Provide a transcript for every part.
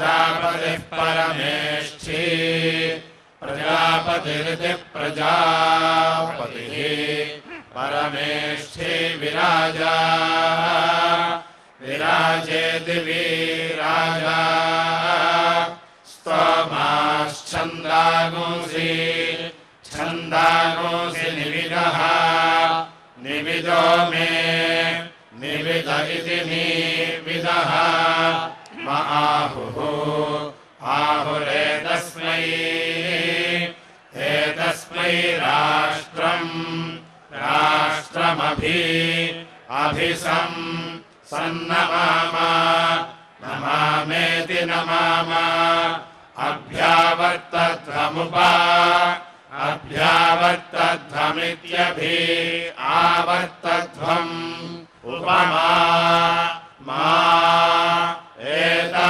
प्रजापतिः परमेष्ठी प्रजापतिरिति प्रजापतिः परमेष्ठी विराजा विराजेति विराजा स्तोमाश्छन्दागुंसि छन्दागुंसि निविदः निविदो मे निविद इति निविदः म आहुः आहुरेतस्मै एतस्मै राष्ट्रमभिसं सन्नमाम नमामेति नमाम अभ्यावर्तध्वमित्यभि आवर्तध्वम् उपमा मा एता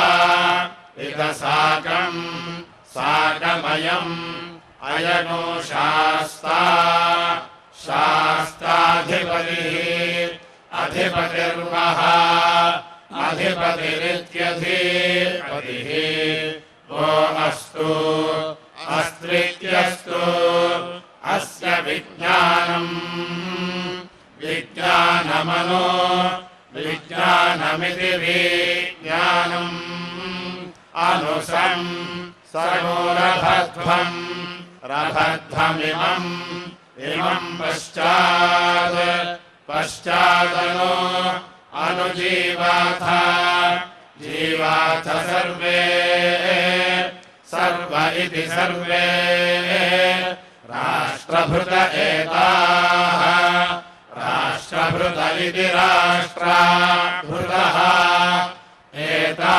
इदसाकम् साकमयम् अयनो शास्ता शास्ताधिपतिः अधिपतिर्वः अधिपतिरित्यधिपतिः वो अस्तु अस्त्रित्यस्तु अस्य विज्ञानम् विज्ञानमनो विज्ञानमिति विज्ञानम् अनुसम् सर्वो रभध्वम् रभध्वमिमम् इमम् पश्चादनो अनुजीवाथ जीवाथ सर्वे सर्व इति सर्वे राष्ट्रभृत एताः राष्ट्रभृत इति राष्ट्राभृतः एता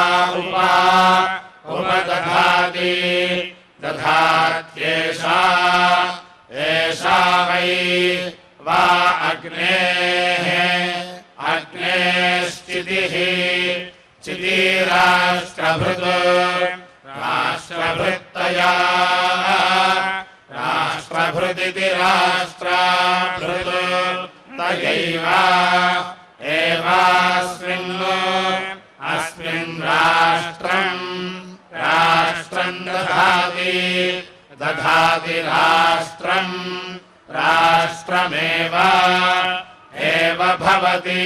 उपदधाति दधात्येषा एषा वै वा अग्नेः अग्नेश्चितिः चितिराष्ट्रभृत् राष्ट्रभृत्तया राष्ट्रभृदिति राष्ट्राभृत् तयैव अस्मिन् राष्ट्रम् दधाति राष्ट्रमेव एव भवति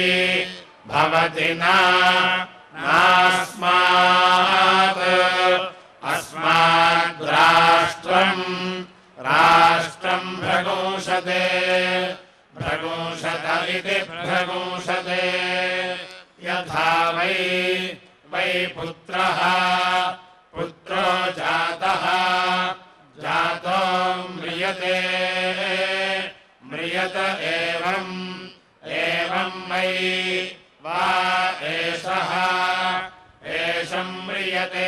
अस्माद् राष्ट्रम् भ्रगुंशते इति भ्रगुंशते यथा वै पुत्रः पुत्रो जातः जातो म्रियत एवं वै वा एषः एषं म्रियते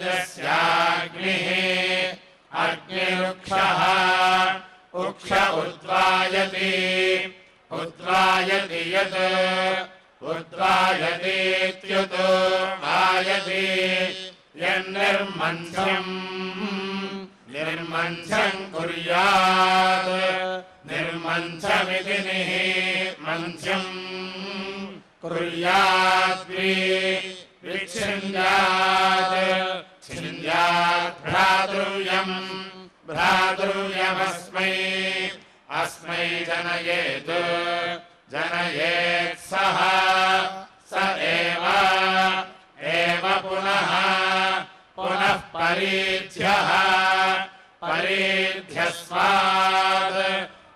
यस्याग्निः अग्निरुक्षः उक्ष उद्वायति यत् उद्वायतीत्युत वायति निर्मन्थ्यम् कुर्यात् निर्मन्थ्यमिति निर्मन्थ्यम् कुर्यात् छिन्द्यात् भ्रातृव्यमस्मै जनयेत् सः स एव पुनः परीध्यस्वात्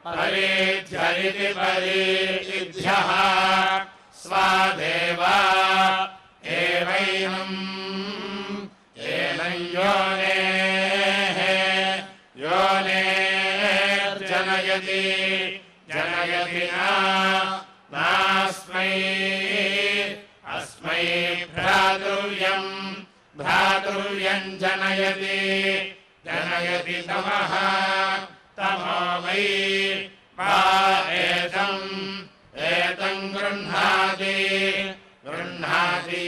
परीध्य इति परीध्यः स्वादेव एवैनम् योनेर्जनयति अस्मै भ्रातृव्यम् जनयति तमो वै वा एतम् गृह्णाति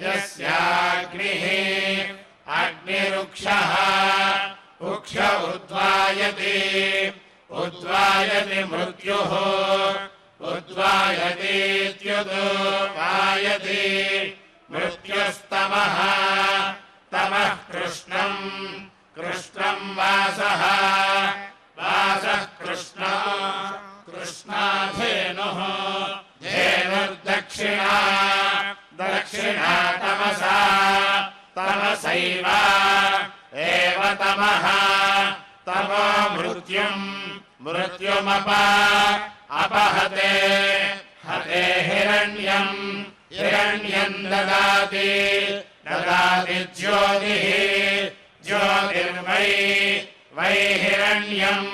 यस्याग्निः अग्निरुक्षः उद्वायति मृत्युः उद्वायतीत्युद्वायति मृत्युस्तमः तमः कृष्णम् कृष्णम् वासः वासः कृष्णो कृष्णाधेनुः धेनुर्दक्षिणा दक्षिणा तमसा तमसैव एव तमः तमो मृत्युम् अपहते हते हिरण्यम् हिरण्यम् ददाति ज्योतिः ज्योतिर्वै वै हिरण्यम्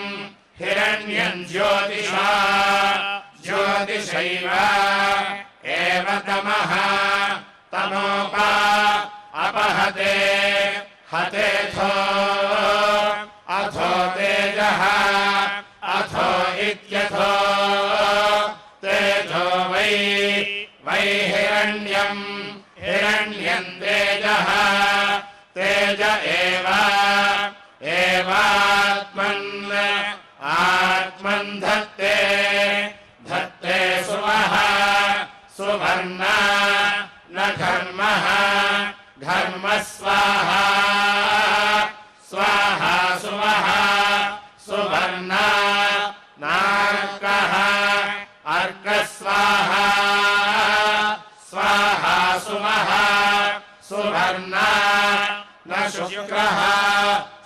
ज्योतिषा ज्योतिषैव एव तमः तमोपा अपहते हतेऽथो अथो तेजः अथो इत्यथो तेजो वै हिरण्यम् तेजः तेज एवात्मन् धत्ते सुवः सुवर्णा न घर्मः स्वाहा स्वाहा सुवः सुवर्णा नार्कः अर्कस्वाहा स्वाहा सुवः सुवर्णा न शुक्रः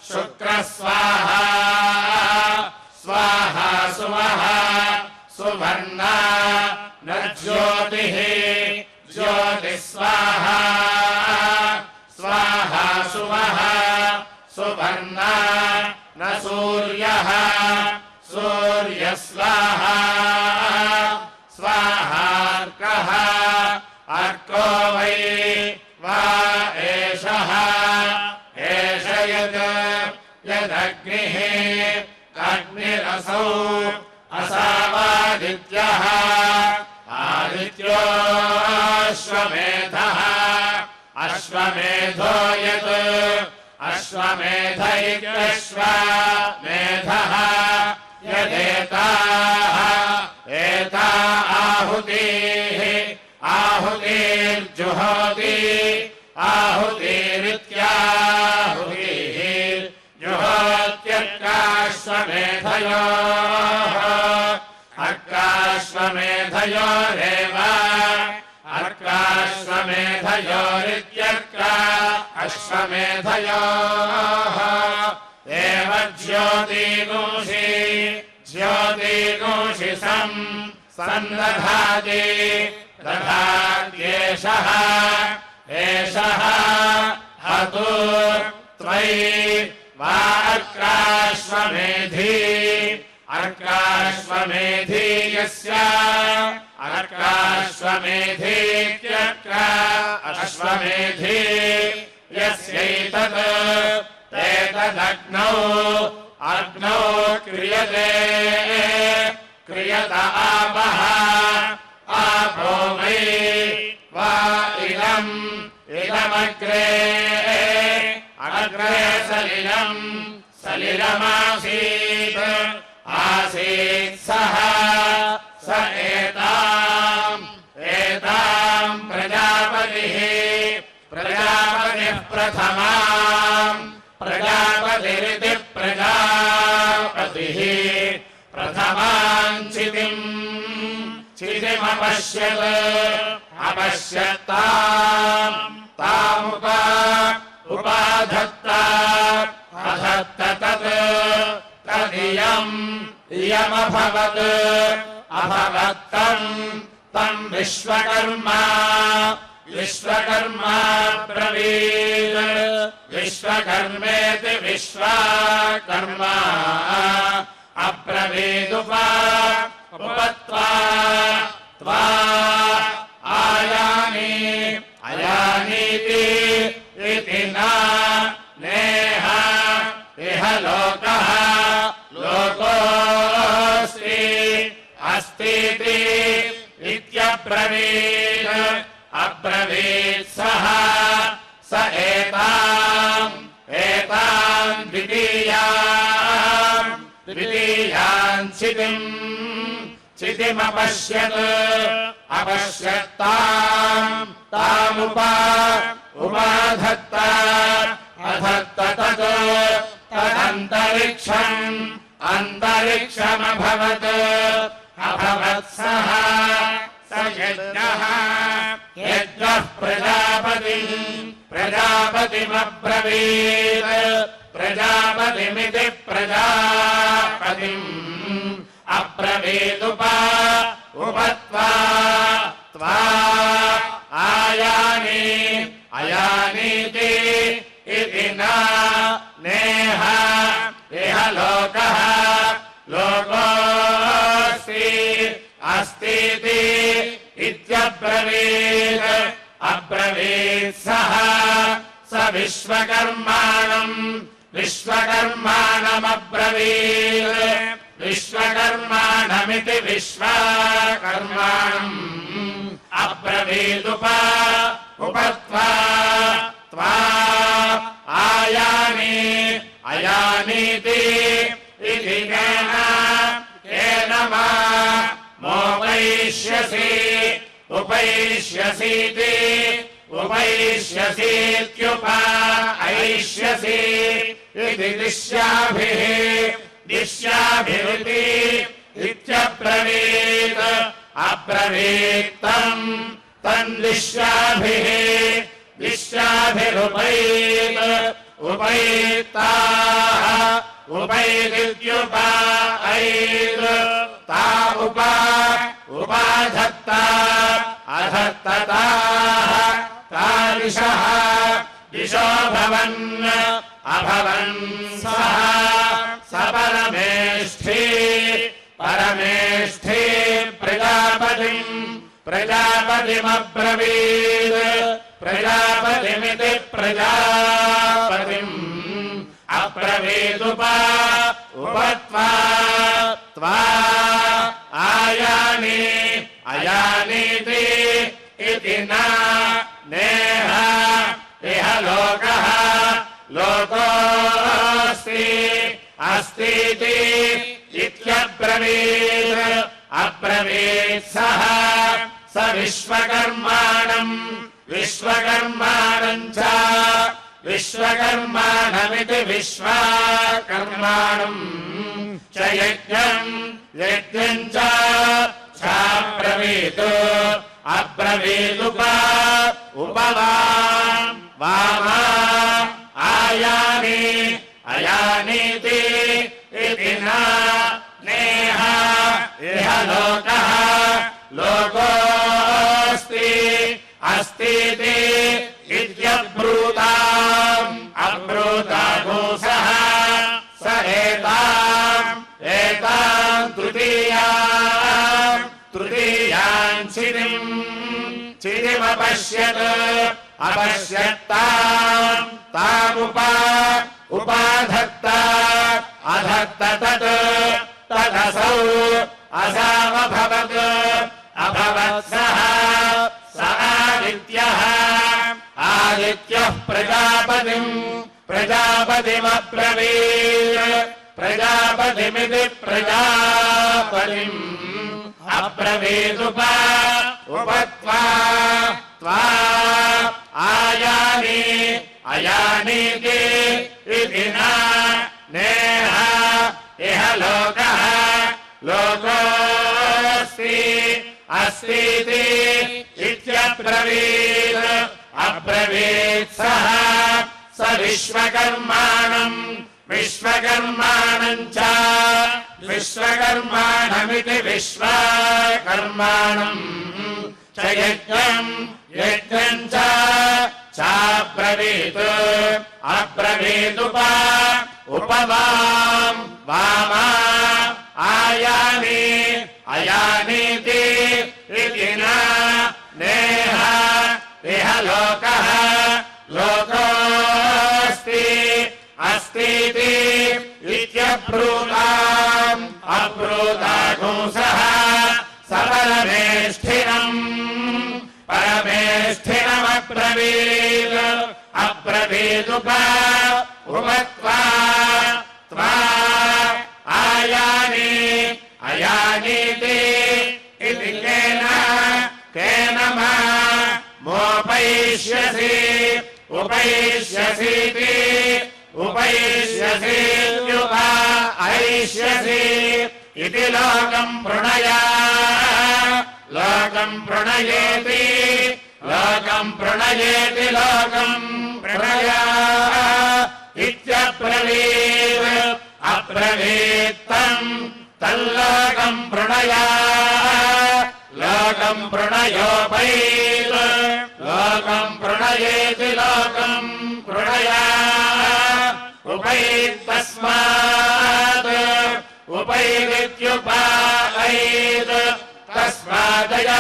शुक्रस्वाहा स्वाहा सुवः सुवर्णा न ज्योतिः ज्योतिस्वाहा स्वाहा सुवः सुवर्णा न सूर्यः सूर्यस्वाहा स्वाहार्कः अर्को वै वा एषः एष यदग्निः अग्निरसौ असावादित्यः आदित्योऽश्वमेधः अश्वमेधो यत् अश्वमेध इत्यश्वमेधः यदेताः एता आहुतिः आहुतिर्जुहोति आहुतिरित्याहुतिः जुहोत्यर्काश्वमेधयोः अर्काश्वमेधयोरेव अर्काश्वमेधयोरित्यर्का अश्वमेधयोः एव ज्योतिगुंषि सन्दधाति दधात्येषः एषः हतु त्वयि वा अर्काश्वमेधी यस्य अर्काश्वमेधीत्यर्का अश्वमेधी यस्यैतत् तेतदग्नौ अग्नौ क्रियत आपः आपो वै वा इदमग्रे सलिलमासीत् सः स एताम् प्रजापतिः प्रथमाम् प्रजापतिरिति प्रजापतिः प्रथमाम् चितिमपश्यत्ताम् उपाधत्ता अधत्त तदियमभवत् तम् विश्वकर्मा ब्रवीत् विश्वकर्मेति विश्वकर्मा अब्रवीदुपत्वा त्वा आयानीति इति नेह इह लोकः लोकोऽस्ति अस्तीति इत्यब्रवीत् सः स एताम् द्वितीयाम् चितिमपश्यत् अपश्यत्ताम् उपाधत्त अधत्त तदन्तरिक्षम् अन्तरिक्षमभवत् अभवत्सः स यज्ञः यज्ञः प्रजापतिमब्रवीत् प्रजापतिमिति प्रजापतिम् उपत्वा आयानीति इति नेह इह लोकः लोकोऽस्ति अस्तीति इत्यब्रवीत् सः स विश्वकर्माणमब्रवीत् विश्वकर्माणमिति विश्वकर्माणम् उपत्वा आयानीति इति केन मोपैष्यसि उपैष्यसीति उपैष्यसीत्युपैष्यसि इति दिश्याभिरिति इत्यब्रवीत् अब्रवीत्तम् दिश्याभिरुपैत् उपैत्ताः उपैदित्युपैत् ता उपाधत्त अधत्तताः तादिशः दिशो अभवन् सः स परमेष्ठी प्रजापतिमब्रवीत् प्रजापतिमिति प्रजापतिम् उपत्वा आयानीति इति नेह इह लोकः लोकोऽस्ति अस्तीति इत्यब्रवीत् सः स विश्वकर्माणम् च विश्वकर्माणमिति विश्वकर्माणम् च यज्ञम् चाब्रवीत् वामा आयानीति इति नेह इह लोकः लोकोऽस्ति अस्तीति इत्यब्रूताघोषः स एताम् तृतीयाम् चिदिमपश्यत्ताम् उपाधत्त अधत्त तदसौ असामभवत् अभवत्सः स आदित्यः प्रजापतिमब्रवीत् प्रजापतिमिति प्रजापतिम् अब्रवीत् उपत्वा आयानीति इति नेह इह लोकः लोकोऽस्ति अस्तीति इत्यब्रवीत् सः स विश्वकर्माणम् च विश्वकर्माणमिति विश्वकर्माणम् च यज्ञम् चाब्रवीत् अब्रवीत् वामा आयानीति इति नेह इह लोकः लोकोऽस्ति अस्तीति इत्यब्रूताघोषः स परमेष्ठिनमब्रवीत् उपत्वा अयानीति इति केन मा मोपैष्यसि उपैष्यसीति उपैष्यसीत्युपैष्यसि इति लोकम् प्रणया लोकम् प्रणयेति लोकम् प्रणयेति लोकम् प्रणया इत्यब्रवीत् अब्रवीत्तम् तल्लोकम् प्रणया लोकम् प्रणयोपैत् लोकम् प्रणयेति लोकम् प्रणया उपैत्तस्मात् उपैदित्युपायैत् तस्मादयातयाम्नि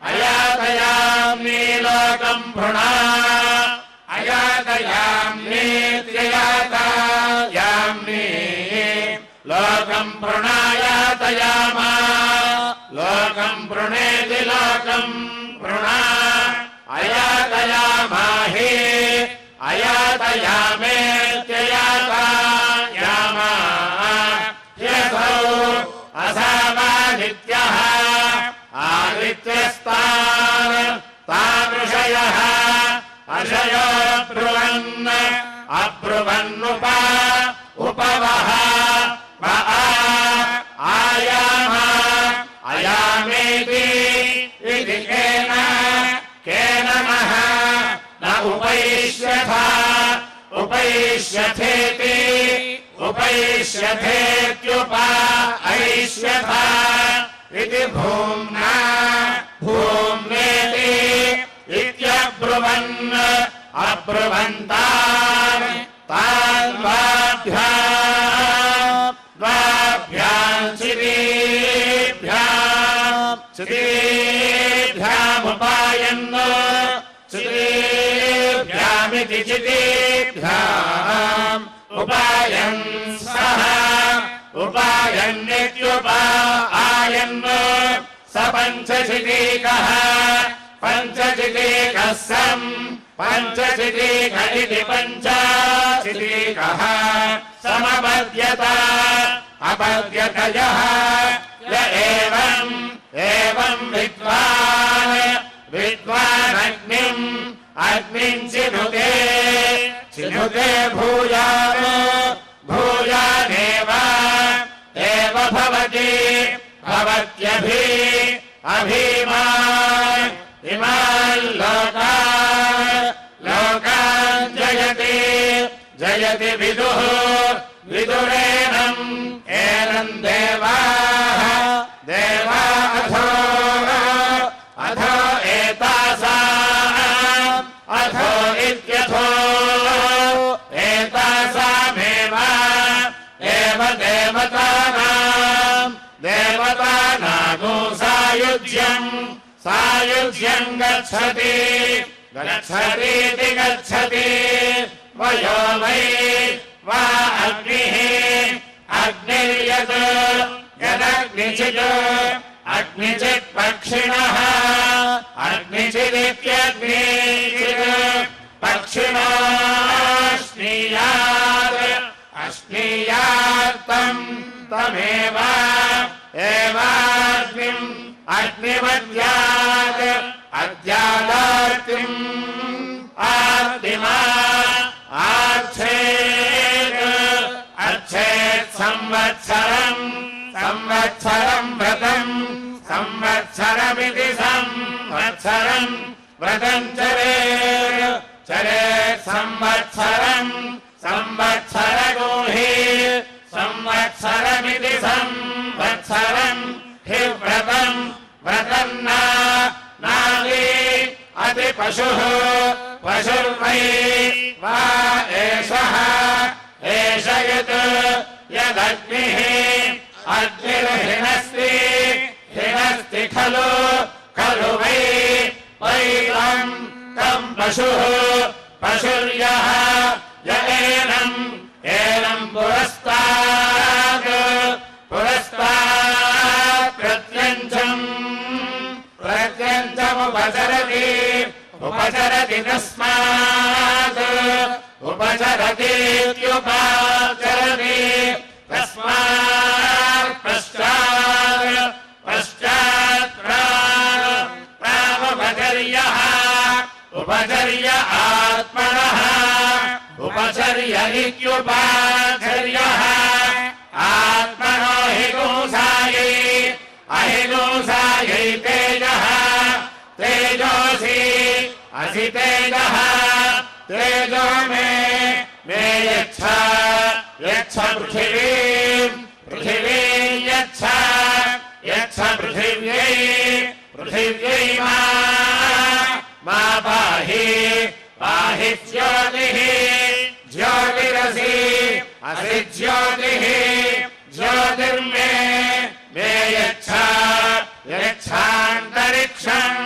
अयातयाम्नि लोकम् प्रणा अयातयाम्नीत्ययातायाम्नि लोकम् प्रणयातयामा लोकम् प्रणेति लोकम् प्रणा अयातयामाहि अयातयामेत्ययातायामा ह्यसौ असामादित्यः आदित्यस्तान् तादृशयः अशयो ब्रुवन् अब्रुवन्नुप उपवः आयाम अयामेति इति केन मः न उपैष्यथा उपैष्यथेति उपैष्यथेत्युपैष्यथा इति भूम्ना भूम्नेति इत्यब्रुवन् अब्रुवन्तान् तान् द्वाभ्याम् चितीभ्यामुपायन् चितीभ्यामिति चितीभ्याम् उपायन् सः उपायन्नित्युपायन् स पञ्चचितीकः पञ्चचितीकः सम् पञ्चचितीक इति पञ्चचितीकः समपद्यत अपद्यतयः य एवम् विद्वानग्निम् चिनुते भूयानेव भवति इमान् लोकान् जयति विदुरेणम् एनम् देवा अथो एतासाम् अथो इत्यथो एतासामेव एव देवतानागो सायुज्यम् गच्छतीति गच्छति वयो वै वा अग्निर्यत् यदग्निचित् पक्षिणः अग्निचिदित्यग्निचित् पक्षिणो अश्नीयात्तम् तमेव एवाग्निम् अग्निमद्यात् अद्यादार्तिम् अच्छेत् संवत्सरम् व्रतम् संवत्सरमिति संवत्सरम् व्रतम् चरेत् संवत्सरगोहि संवत्सरमिति संवत्सरम् हि व्रतम् नाली अति पशुर्वै वा एषः एष यदग्निः अग्निर्हिणस्ति खलु वै तम् पशुर्यः य एनम् पुरस्तात् प्रत्यञ्चमुपचरति तस्मात् उपचरतीत्युपचरति तस्मात् उपचर्यः उपचर्य आत्मनः उपचर्य इत्युपचर्यः आत्मनो हिंसायै अहिंसायै तेजः तेजोऽसि असि तेजः तेजो मे यच्छ यच्छ पृथिवीं यच्छ यच्छ पृथिव्यै मा पाहि पाहि ज्योतिः ज्योतिरसि असि ज्योतिः ज्योतिर्मे मे यच्छ यच्छान्तरिक्षम्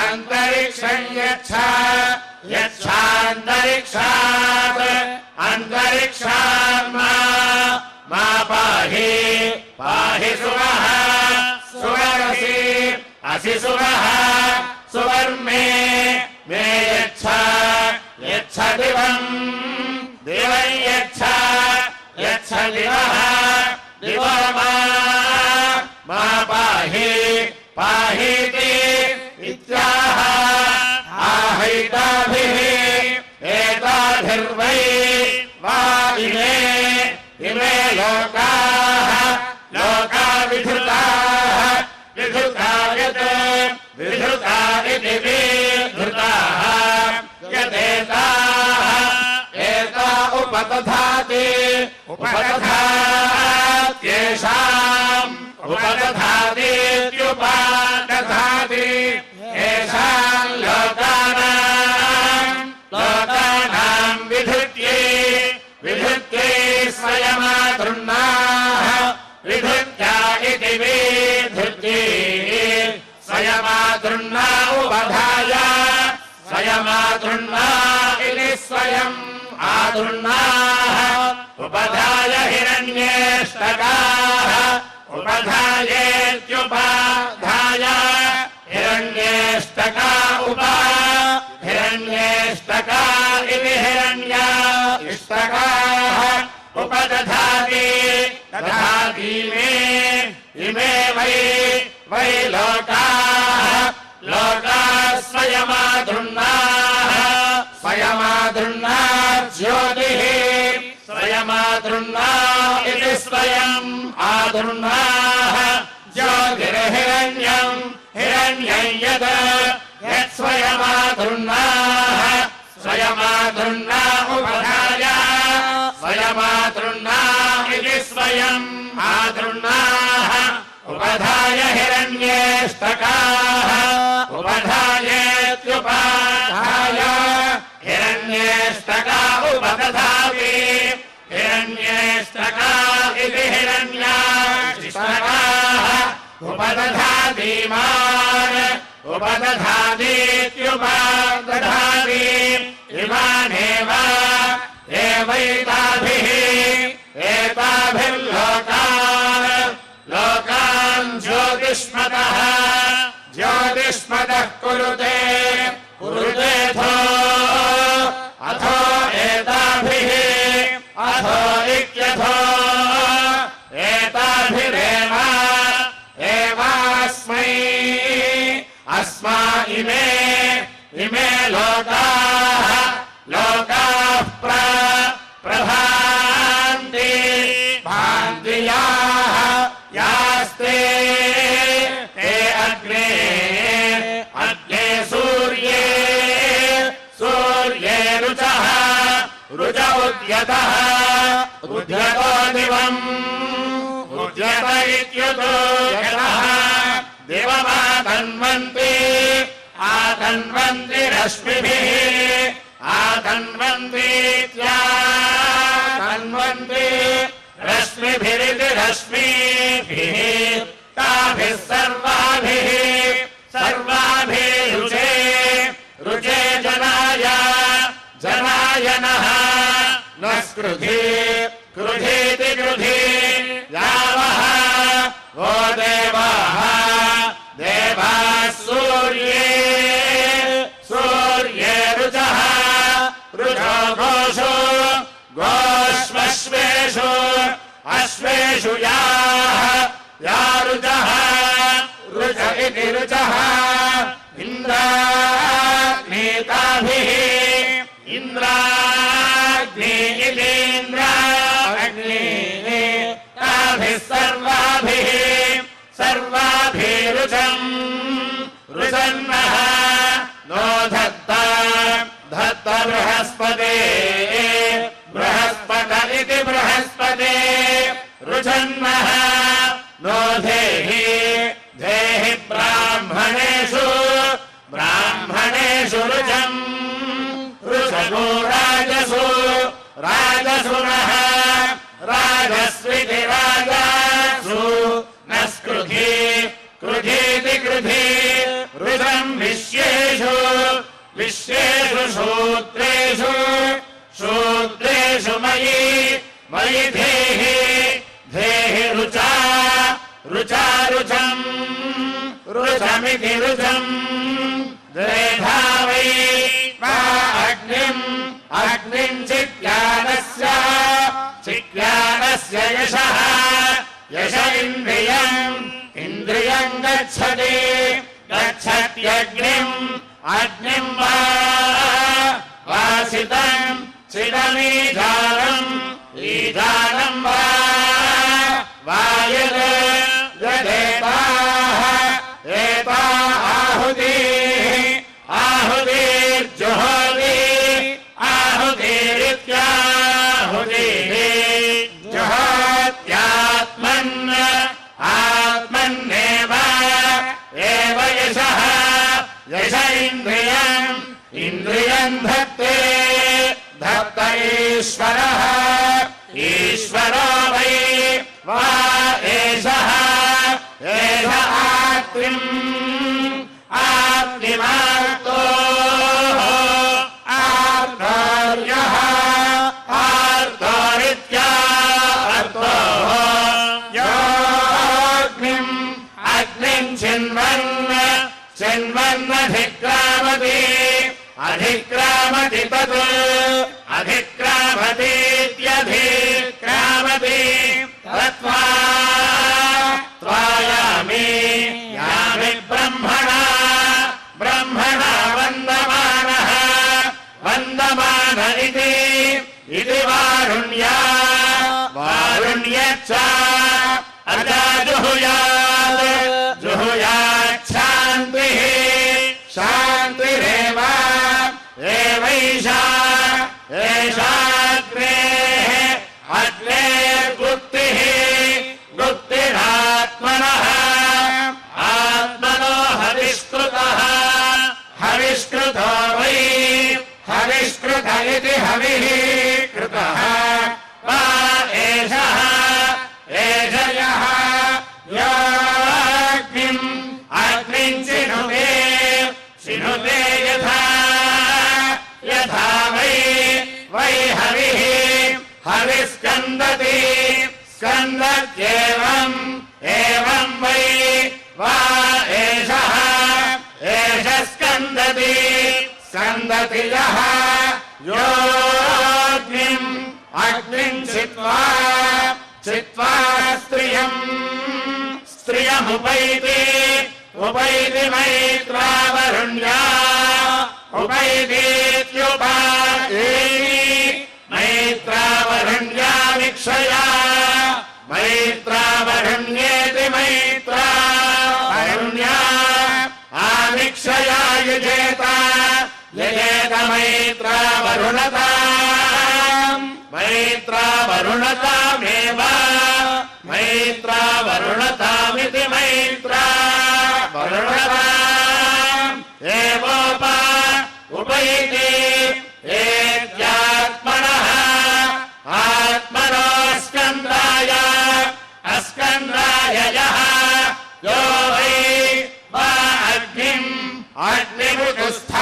अन्तरिक्षं यच्छ यच्छान्तरिक्षात् अन्तरिक्षात् मा पाहि पाहि सुवः सुवरसि असि सुवः सुवर्मे मे यच्छ यच्छ दिवं यच्छ यच्छ दिवः दिवो मा पाहि पाहीति इत्याह आहैताभिः एताभिर्वै वा इमे लोकाः लोका विधृताः विधृता यत् विधृता इति विधृताः यदेताः एता उपदधाति उपदधात्येषाम् उपदधातीत्युपदधाति येषाम् लोकानां विधृत्यै स्वयमातृह्णाः विधृत्या इति विधृत्यै स्वयमातृह्णा उपधाय स्वयमातृह्णा इति स्वयम् आतृह्णाः उपधाय हिरण्येष्टकाः उपधायेत्युपधाय हिरण्येष्टका हिरण्येष्टका इति हिरण्या इष्टकाः उपदधाति दधाति इमे वै लोकाः स्वयमातृह्णाः स्वयमातृह्णा ज्योतिः स्वयमातृह्णा इति स्वयम् आतृह्णाः ज्योतिर्हिरण्यम् हिरण्यं यत् स्वयमातृह्णाः स्वयमातृह्णा उपधाय स्वयमातृह्णा इति स्वयम् आतृह्णाः उपधाय हिरण्येष्टकाः उपधायेत्युपधाय हिरण्येष्टका उपदधाति हिरण्येष्टका इति हिरण्याष्टकाः उपदधातीमान् उपदधातीत्युपदधाति इमानेव एवैताभिः एताभिर्लोकान् ज्योतिष्मतः कुरुते अथो एताभिः अथो इत्यथो एताभिरेव एवास्मै अस्मा इमे लोकाः प्रभान्ति भान्ति यास्ते ते अग्ने सूर्ये रुचः रुच उद्यतः उद्यतो दिवम् उद्यत इत्युतो यतः दिवमातन्वन्ति आतन्वन्ति रश्मिभिः आतन्वन्तीत्यातन्वन्ति रश्मिभिरिति रश्मिभिः ताभिः सर्वाभिः रुचे जनाय नः न क्रुधीति क्रुधी यावः वो देवाः सूर्ये रुचः रुचो घोषो गोष्वश्वेषु अश्वेषु या रुचः रुच इति रुचः इन्द्रा रुजन्मः नो धत्ता धत्त बृहस्पते बृहस्पत इति बृहस्पते रुजन्मः नो धेहि धेहि ब्राह्मणेषु ब्राह्मणेषु रुजम् रुजगो राजसु राजसुरः राजस्विति राजासु न स्कृधि कृधीति कृधि रुजम् विश्वेषु विश्वेषु शूद्रेषु शूद्रेषु मयि मयि धेहि धेहि रुचा रुचा रुचम् रुचमिति रुचम् द्वेधा वै वा अग्निम् अग्निम् चिज्ञानस्य चिज्ञानस्य यशः यश इन्द्रियम् इन्द्रियम् गच्छति गच्छत्यग्निम् अग्निम् वा वासितम् चिदमीजानम् ईजानम् वा वायुर् यदेताः एता आहुतिः आहुतिर्जुहोति आहुतिरित्याहुतिः जुहोत्यात्मन् आत्मन्नेव एव यशः यश इन्द्रियम् इन्द्रियम् धत्ते धत्त ईश्वरः ईश्वरो वै वा एषः एष आत्मिम् आत्मिमार्तो आर्तोर्यः आर्तोरित्यार्तो योऽग्निम् अग्निम् चिन्वन् चिन्वन्नधिक्रामति अधिक्रामति तत् अधिक्रामतीत्यधिक्रामति तत्त्वा त्वायामि यामि ब्रह्मणा ब्रह्मणा वन्दमानः वन्दमान इति वारुण्या वारुण्यच्च अजा जुहुयात् जुहुयाच्छान्तिः शान्तिरेव एवैषा एषाग्नेः अग्नेर्गुप्तिः गुप्तिरात्मनः आत्मनो हविष्कृतः हविष्कृतो वै हविष्कृत इति हविः कृतः वा एषः एष यः योऽग्निम् अग्निम् चिनुते चिनुते यथा यथा वै वै हविः हविस्कन्दति स्कन्दत्येवम् एवम् वै वा एषः एष स्कन्दति स्कन्दति यः योऽग्निम् अग्निम् चित्वा चित्वा स्त्रियमुपैति उपैति मैत्रावरुण्या उपैतीत्युपायेति मैत्रावरुण्या वीक्षया मैत्रावरुण्येति मैत्रावरुण्या आवीक्षया युजेत यजेत मैत्रावरुणताम् मैत्रावरुणतामेव मैत्रावरुणतामिति मैत्रावरुणताम् एवोप उपैति एत्यात्मनः आत्मनो स्कन्दाय अस्कन्दाय यः यो वै वा अग्निम् अग्निमुतुस्थाम्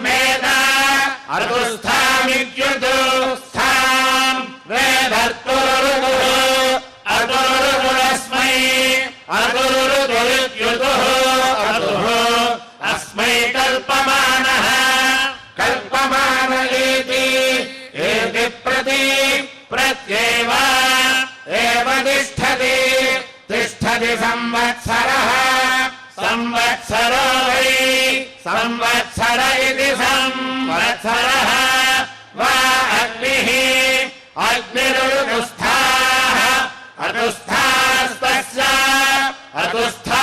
वेद अतुस्थामित्युतुस्थाम् वेदर्तुरुरुदुः अतुरुरुरस्मै अतुरुरुदुरित्युतुः अतुः अस्मै कल्पमानः कल्पमान इति प्रति प्रत्येव एव तिष्ठति तिष्ठति संवत्सरः संवत्सरो वै संवत्सर इति संवत्सरः वा अग्निः अग्निरुतुस्थाः अतुस्थास्तस्य अतुस्था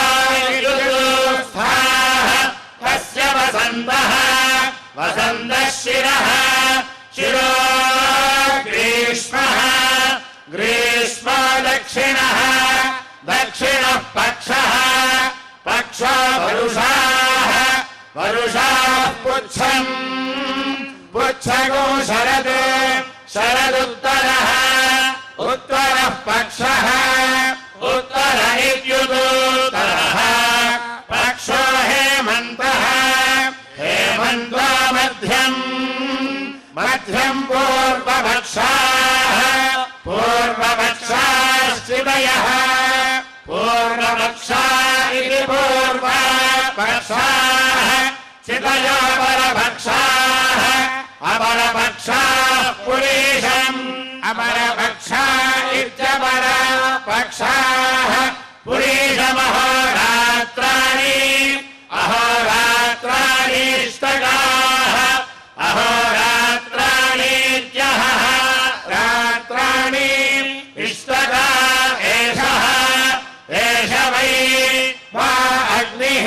दक्षिणः दक्षिणः पक्षः पक्षो वरुषाः वरुषाः पुच्छम् पुच्छगो शरद् शरदुत्तरः उत्तरः पक्षः उत्तर इत्युदुत्तरः पक्षो हेमन्तः हेमन्तो मध्यम् मध्यम् पूर्वपक्षाः पूर्वपक्षाश्चितयः पूर्वपक्षा इति पूर्वपक्षाः चितयो अपरपक्षाः अपरपक्षाः पुरीशम् अपरपक्षा इत्यपरपक्षाः पुरीशमहोरात्राणि अहोरात्राणीष्टकाः अहोरात्राणीत्यः रात्राणि इष्टका एषः एष वै वा अग्निः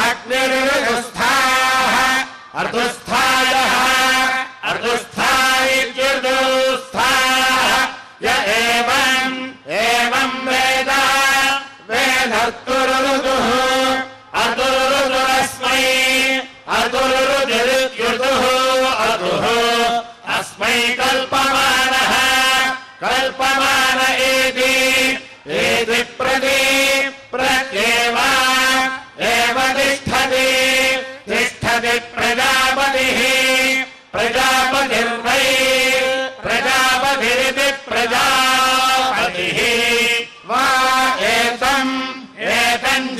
अग्निर्ऋतुस्थाः ऋतुस्थायः ऋतुस्था इत्युर्दुस्थाः य एवम् वेद वेदर्तुरुरुदुः अतुरुरुदुरस्मै अतुरुरुदिरुद्युदुः अतुः अस्मै कल्पमानः कल्पमान इति प्रति प्रत्येव एव तिष्ठति तिष्ठति प्रजापतिः प्रजापतिर्वै प्रजापतिरिति प्रजापतिः वा एतम्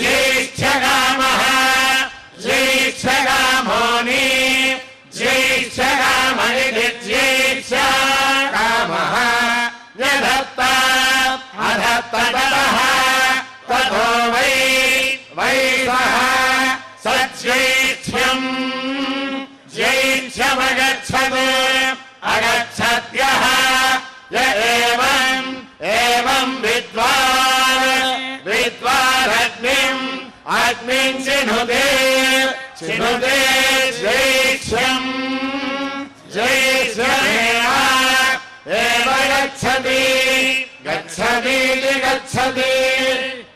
ज्येष्ठकामः ज्येष्ठकामोनि ज्येष्ठकाम इति ज्येष्ठकामः यधत्त अधत्त ततः ततो वै सः सज्यैष्ठ्यम् ज्यैष्ठ्यमगच्छत् अगच्छत्यः य एवम् विद्वानग्निम् चिनुते ज्यैष्ठ्यम् एव गच्छतीति गच्छति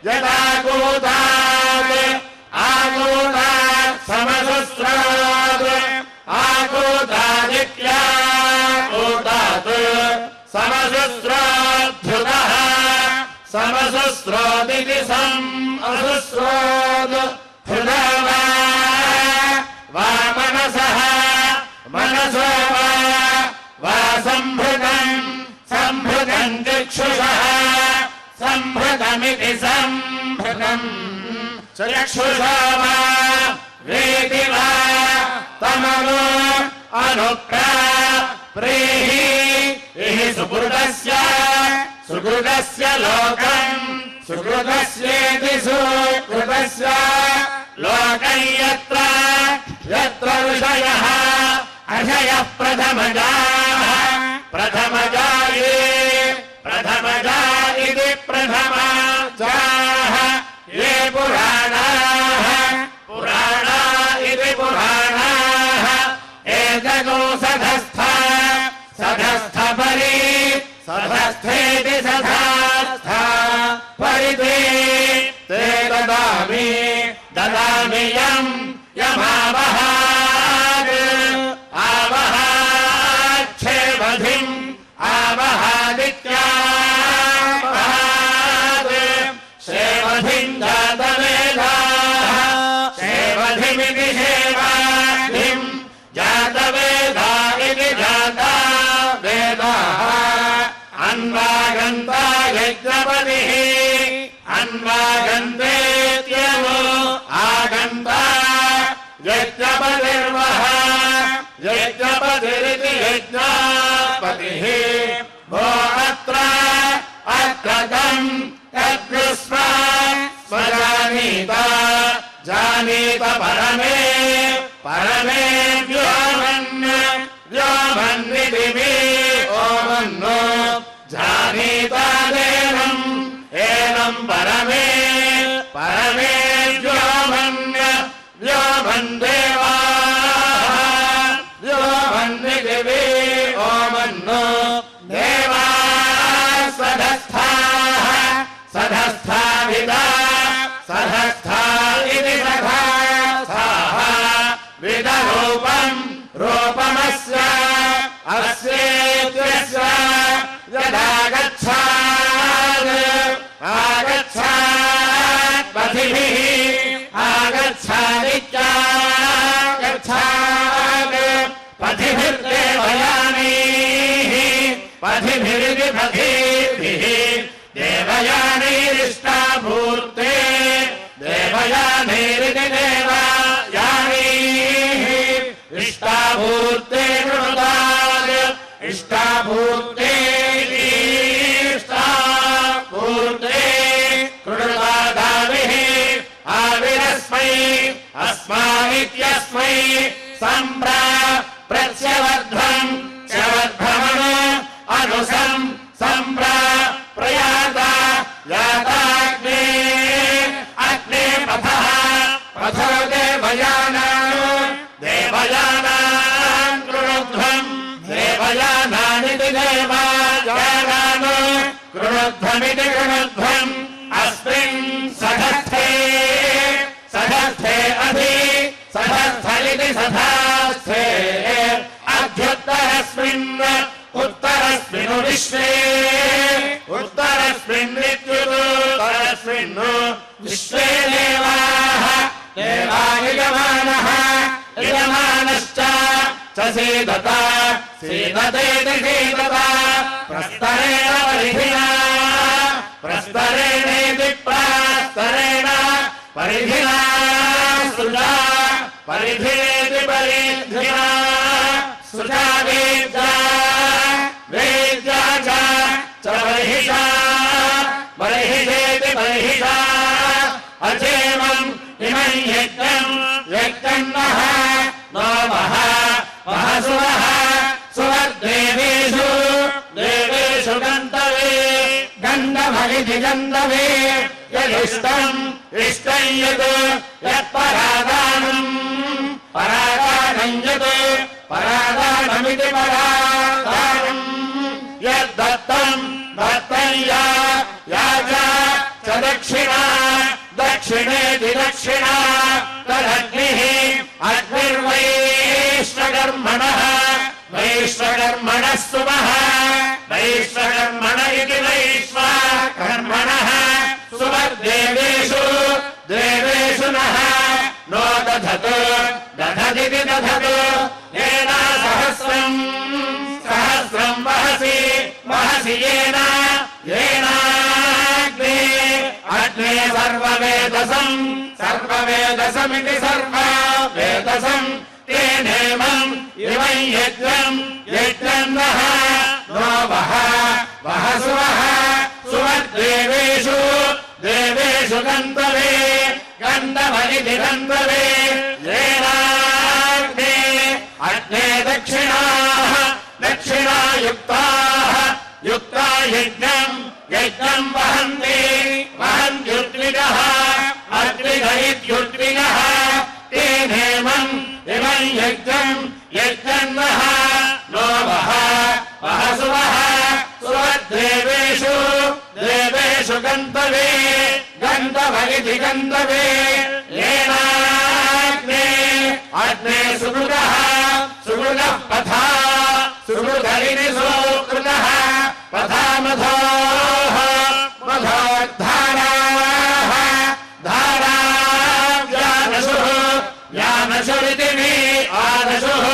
यदाकूतात् समसुस्रात् आकूतादित्याकूतात् समसुस्राद्धुतः समसुस्रोदिति असुस्रोद् हृदः वा मनसः मनसो वा सम्भृतम् चक्षुषः सम्भृतमिति सम्भृतम् चक्षुषा वा वेति वा तमनु अनुप्रीहि सुकृतस्य लोकम् सुकृतस्येति सुकृतस्य लोकम् यत्र ऋषयः अषयः प्रथमजा इति प्रथमाजाः ये पुराणाः इति पुराणाः एतगो सधस्थेति सधास्था परिते ते ददामि यमावहाच्छेवधिम् आवहादित्यावहाद् शेवधिम् जातवेदाः शेवधिमिति शेवाधिम् जातवेदा इति जाता वेदाः अन्वागन्ता यज्ञपतिः अन्वागन्तेत्यवो आगन्ता यज्ञपतिर्वः यज्ञपतिरिति यज्ञपतिः भो अत्र तम् तद्विस्म जानीत परमे व्योमन्निधिः ओमन्नो जानीतादेनम् एनम् परमे व्योमन् देवाः व्योमन्निधिः ओमन्नो देवाः सधस्था अस्येत्यस्य यदागच्छात् आगच्छात् पथिभिः आगच्छादित्यागच्छात् पथिभिर्देवयानैः पथिभिरिति पथिभिः देवयानैरिष्टाभूते देवयानैरिति देवयानैः इष्टाभूते कृणुतात् इष्टाभूते इष्टाभूते कृणुतादाविः आविरस्मै अस्मादित्यस्मै सम्प्रत्यवर्ध्वम् च्यवर्धमनु अनुसं सम्प्रयाता याताग्ने अग्ने पथः पथो देवयानान् देवयानान् कृणुध्वम् देवयानानिति देवयानान् कृणुध्वमिति कृणुध्वम् अस्मिन् सधस्थे सधस्थे अधि सधस्थलिति सधास्थे अभ्युत्तरस्मिन् उत्तरस्मिन् विश्वे उत्तरस्मिन् विश्वे देवाः देवानिगमानः यजमानश्च सीदता सीदतेति सीदता प्रस्तरेण परिधिना प्रस्तरेणेति प्रास्तरेण परिधिना सुजा परिधिनेति परिधिना सुजा वेद्या वेद्या च बर्हिषा बर्हिषेति बर्हिषा अचेमम् इमं यज्ञम् नः नो वः सुवः सुवर्देवेषु देवेषु गन्तवे गन्धभगिति गन्धवे यदिष्टम् इष्टम् यत् यत्परादानम् परादानम् यत् परादानमिति परादानम् यद्दत्तम् दत्तम् या च दक्षिणा दक्षिणेति दक्षिणा तदग्निः अग्निर्वैश्वकर्मणः वैश्वकर्मणः सुमः वैश्वकर्मण इति वैश्वकर्मणः सुवर्देवेषु देवेषु नः नो दधतु दधदिति दधतु येन सहस्रम् सहस्रम् वहसि वहसि येन येनाग्ने अग्ने सर्ववेदसम् सर्ववेदसमिति सर्ववेदसम् तेनेमम् इमं यज्ञम् यज्ञम् नः नो वः सुवः सुवर्देवेषु देवेषु गन्धवे गन्धव इति गन्धवे येनाग्ने अग्ने दक्षिणाः दक्षिणायुक्ताः युक्ता यज्ञम् यज्ञम् वहन्ति वहन्त्युद्विगः अद्विग इत्युद्विगः तेनेमम् इमं यज्ञम् यज्ञम् नः नो वः सुवः सुवर्देवेषु देवेषु गन्धवे गन्धव इति गन्धवे येनाग्ने अग्ने सुकृतः सुकृतः पथा सुकृतरिति सुकृतः पथा मधोः मधोद्धाराः धाराव्यानशुः व्यानशुरिति आनशुः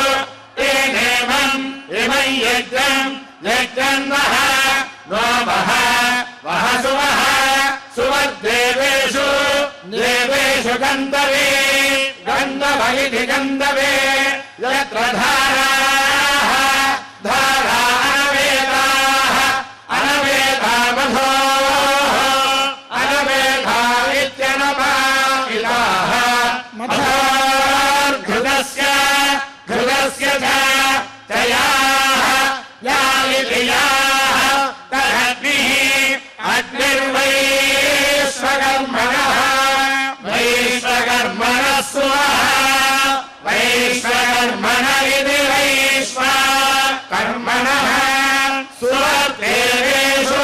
तेनेमम् इमं यज्ञम् यज्ञम् नः नो वः सुवः सुवर्देवेषु देवेषु गन्धवे गन्धव इति गन्धवे यत्र धाराः धारा अनवेदाः अनवेदा मधोः अनवेदा इत्यनपादिताः मधोर्घृतस्य घृतस्य च याः या इति याः तदग्निः अग्निर्वैश्वकर्मणः वैश्वकर्मणः सुवः वैश्वकर्मण इति वैश्वकर्मणः सुवर्देवेषु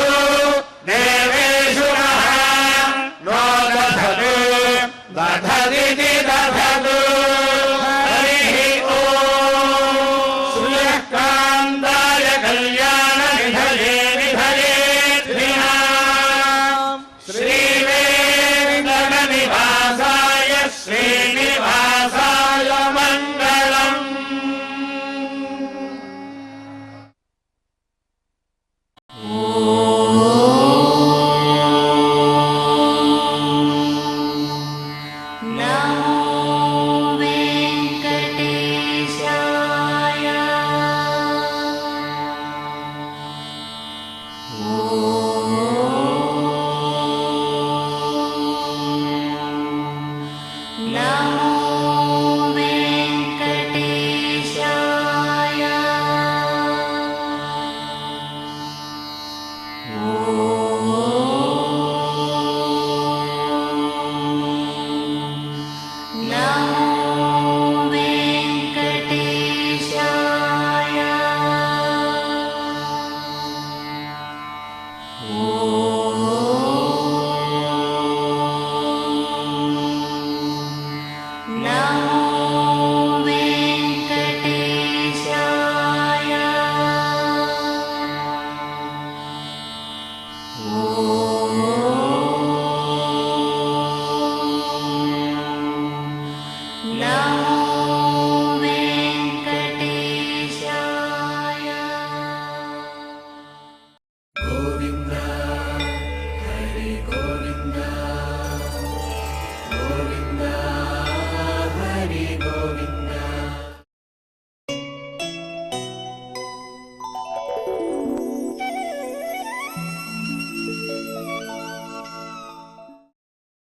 देवेषु नः नो दधतु दधदिति दधतु हरिः ॐ सूर्यकान्ता నమో వెంకటేశాయ. నమో వెంకటేశాయ. నమో వెంకటేశాయ. నమో